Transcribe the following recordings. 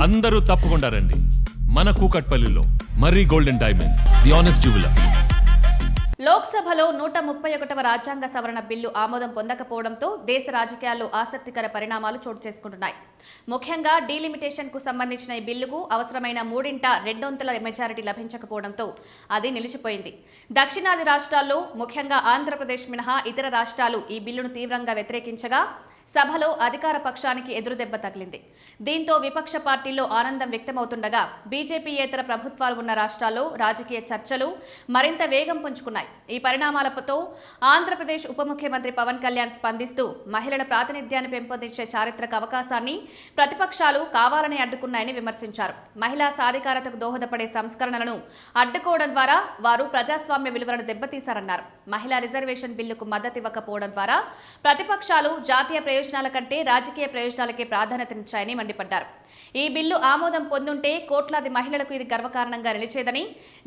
అందరూ తప్పకుండా రండి. మన కూకట్పల్లిలో Marri golden diamonds, the honest jeweller. లోక్సభలో 131వ రాజ్యాంగ సవరణ బిల్లు ఆమోదం పొందకపోవడంతో దేశ రాజకీయాల్లో ఆసక్తికర పరిణామాలు చోటు చేసుకుంటున్నాయి. ముఖ్యంగా డీలిమిటేషన్కు సంబంధించిన ఈ బిల్లుకు అవసరమైన 3/2 మెజారిటీ లభించకపోవడంతో అది నిలిచిపోయింది. దక్షిణాది రాష్ట్రాల్లో ముఖ్యంగా ఆంధ్రప్రదేశ్ మినహా ఇతర రాష్ట్రాలు ఈ బిల్లును తీవ్రంగా వ్యతిరేకించగా సభలో అధికార పక్షానికి ఎదురుదెబ్బ తగిలింది. దీంతో విపక్ష పార్టీల్లో ఆనందం వ్యక్తమవుతుండగా బీజేపీయేతర ప్రభుత్వాలు ఉన్న రాష్ట్రాల్లో రాజకీయ చర్చలు మరింత వేగం పుంజుకున్నాయి. ఈ పరిణామాలతో ఆంధ్రప్రదేశ్ ఉప ముఖ్యమంత్రి పవన్ కళ్యాణ్ స్పందిస్తూ మహిళల ప్రాతినిధ్యాన్ని పెంపొందించే చారిత్రక అవకాశాన్ని ప్రతిపక్షాలు కావాలని అడ్డుకున్నాయని విమర్శించారు. మహిళా సాధికారతకు దోహదపడే సంస్కరణలను అడ్డుకోవడం ద్వారా వారు ప్రజాస్వామ్య విలువలను దెబ్బతీశారన్నారు. మహిళా రిజర్వేషన్ బిల్లుకు మద్దతివ్వకపోవడం ద్వారా ప్రతిపక్షాలు జాతీయ ప్రయోజనాల కంటే రాజకీయ ప్రయోజనాలకే ప్రాధాన్యతనిచ్చాయని మండిపడ్డారు. ఈ బిల్లు ఆమోదం పొందుంటే కోట్లాది మహిళలకు ఇది గర్వకారణంగా నిలిచేదని,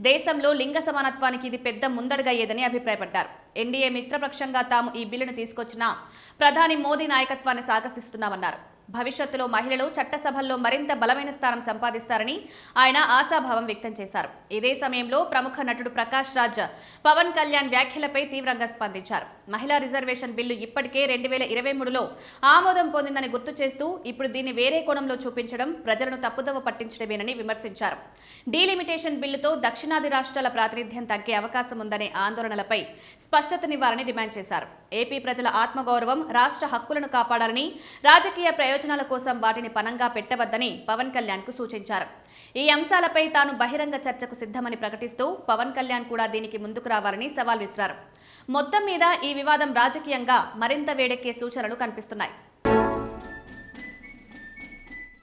దేశంలో లింగ సమానత్వానికి ఇది పెద్ద ముందడుగయ్యేదని అభిప్రాయపడ్డారు. ఎన్డీఏ మిత్రపక్షంగా తాము ఈ బిల్లును తీసుకొచ్చిన ప్రధాని మోదీ నాయకత్వాన్ని స్వాగతిస్తున్నామన్నారు. భవిష్యత్తులో మహిళలు చట్టసభల్లో మరింత బలమైన స్థానం సంపాదిస్తారని ఆయన ఆశాభావం వ్యక్తం చేశారు. ఇదే సమయంలో ప్రముఖ నటుడు ప్రకాష్ రాజ్ పవన్ కళ్యాణ్ వ్యాఖ్యలపై తీవ్రంగా స్పందించారు. మహిళా రిజర్వేషన్ బిల్లు ఇప్పటికే 2023లో ఆమోదం పొందిందని గుర్తు చేస్తూ ఇప్పుడు దీన్ని వేరే కోణంలో చూపించడం ప్రజలను తప్పుదోవ పట్టించడమేనని విమర్శించారు. డీలిమిటేషన్ బిల్లుతో దక్షిణాది రాష్ట్రాల ప్రాతినిధ్యం తగ్గే అవకాశం ఉందనే ఆందోళనలపై స్పష్టతనివ్వాలని డిమాండ్ చేశారు. ఏపీ ప్రజల ఆత్మగౌరవం, రాష్ట్ర హక్కులను కాపాడాలని, రాజకీయ ప్రయోజనాల కోసం వాటిని పనంగా పెట్టవద్దని పవన్ కళ్యాణ్ కు సూచించారు. ఈ అంశాలపై తాను బహిరంగ చర్చకు సిద్ధమని ప్రకటిస్తూ పవన్ కళ్యాణ్ కూడా దీనికి ముందుకు రావాలని సవాల్ విసిరారు. మొత్తం మీద ఈ వివాదం రాజకీయంగా మరింత వేడెక్కే సూచనలు కనిపిస్తున్నాయి.